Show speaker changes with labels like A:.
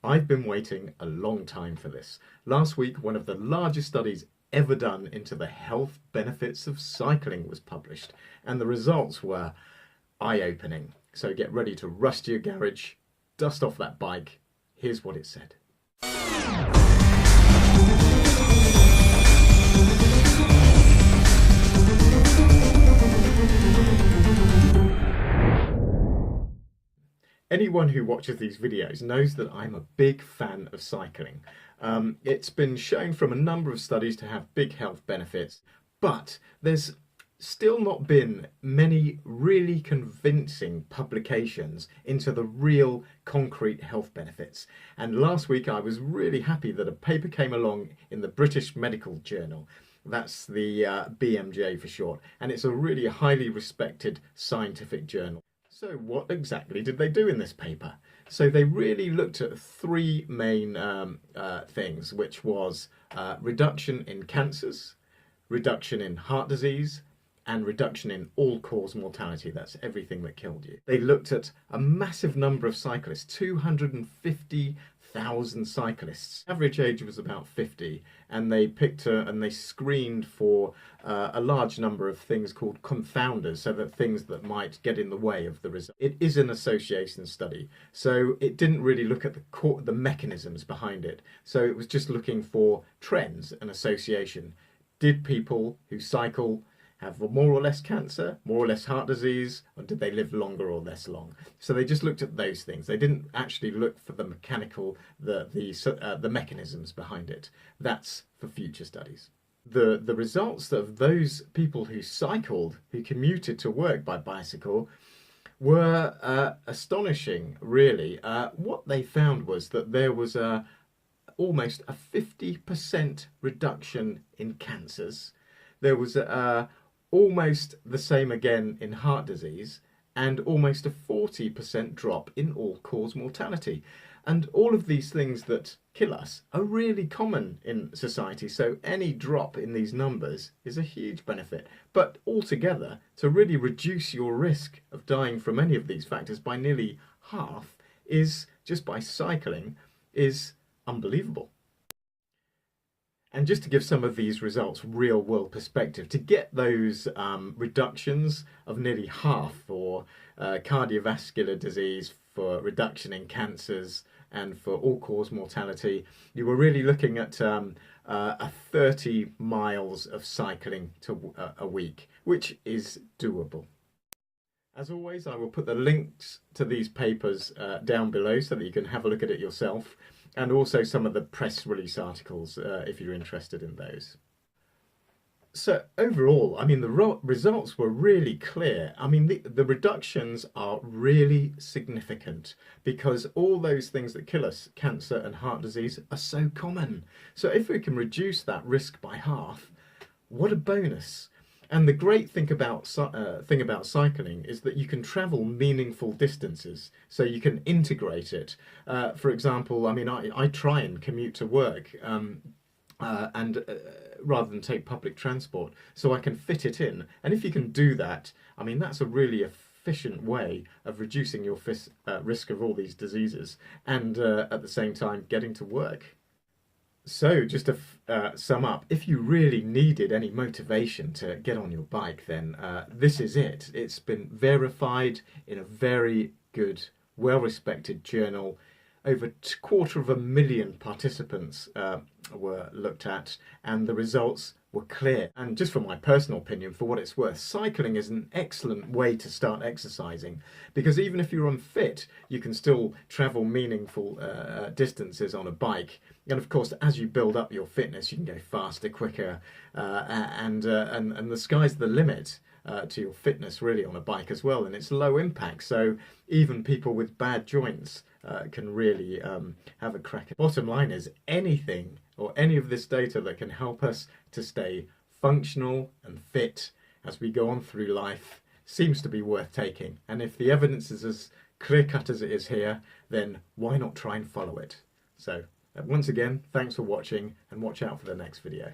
A: I've been waiting a long time for this. Last week, one of the largest studies ever done into the health benefits of cycling was published, and the results were eye-opening. So get ready to rust your garage, dust off that bike. Here's what it said. Anyone who watches these videos knows that I'm a big fan of cycling. It's been shown from a number of studies to have big health benefits, but there's still not been many really convincing publications into the real concrete health benefits. And last week I was really happy that a paper came along in the British Medical Journal. That's the BMJ for short, and it's a really highly respected scientific journal. So what exactly did they do in this paper? So they really looked at three main things, which was reduction in cancers, reduction in heart disease, and reduction in all-cause mortality. That's everything that killed you. They looked at a massive number of cyclists, 250,000 cyclists. Average age was about 50, and they picked and they screened for a large number of things called confounders, so that things that might get in the way of the result. It is an association study, so it didn't really look at the mechanisms behind it. So it was just looking for trends and association. Did people who cycle have more or less cancer, more or less heart disease, or did they live longer or less long? So they just looked at those things. They didn't actually look for the mechanical, the mechanisms behind it. That's for future studies. The results of those people who cycled, who commuted to work by bicycle, were astonishing, really. What they found was that there was almost a 50% reduction in cancers. There was almost the same again in heart disease, and almost a 40% drop in all-cause mortality. And all of these things that kill us are really common in society, so any drop in these numbers is a huge benefit. But altogether, to really reduce your risk of dying from any of these factors by nearly half, is just by cycling, is unbelievable. And just to give some of these results real world perspective, to get those reductions of nearly half for cardiovascular disease, for reduction in cancers, and for all-cause mortality, you were really looking at 30 miles of cycling a week, which is doable. As always, I will put the links to these papers down below so that you can have a look at it yourself, and also some of the press release articles if you're interested in those. So overall, I mean, the results were really clear. I mean, the reductions are really significant because all those things that kill us, cancer and heart disease, are so common. So if we can reduce that risk by half, what a bonus. And the great thing about cycling is that you can travel meaningful distances, so you can integrate it. For example, I mean, I try and commute to work rather than take public transport, so I can fit it in. And if you can do that, I mean, that's a really efficient way of reducing your risk of all these diseases, and at the same time getting to work. So just to sum up, if you really needed any motivation to get on your bike, then this is it. It's been verified in a very good, well-respected journal. Over 250,000 participants were looked at, and the results were clear. And just from my personal opinion, for what it's worth, cycling is an excellent way to start exercising, because even if you're unfit, you can still travel meaningful distances on a bike. And of course, as you build up your fitness, you can go faster, quicker, and the sky's the limit to your fitness really on a bike as well. And it's low impact, so even people with bad joints can really have a crack. Bottom line is, anything or any of this data that can help us to stay functional and fit as we go on through life seems to be worth taking. And if the evidence is as clear-cut as it is here, then why not try and follow it? So once again, thanks for watching, and watch out for the next video.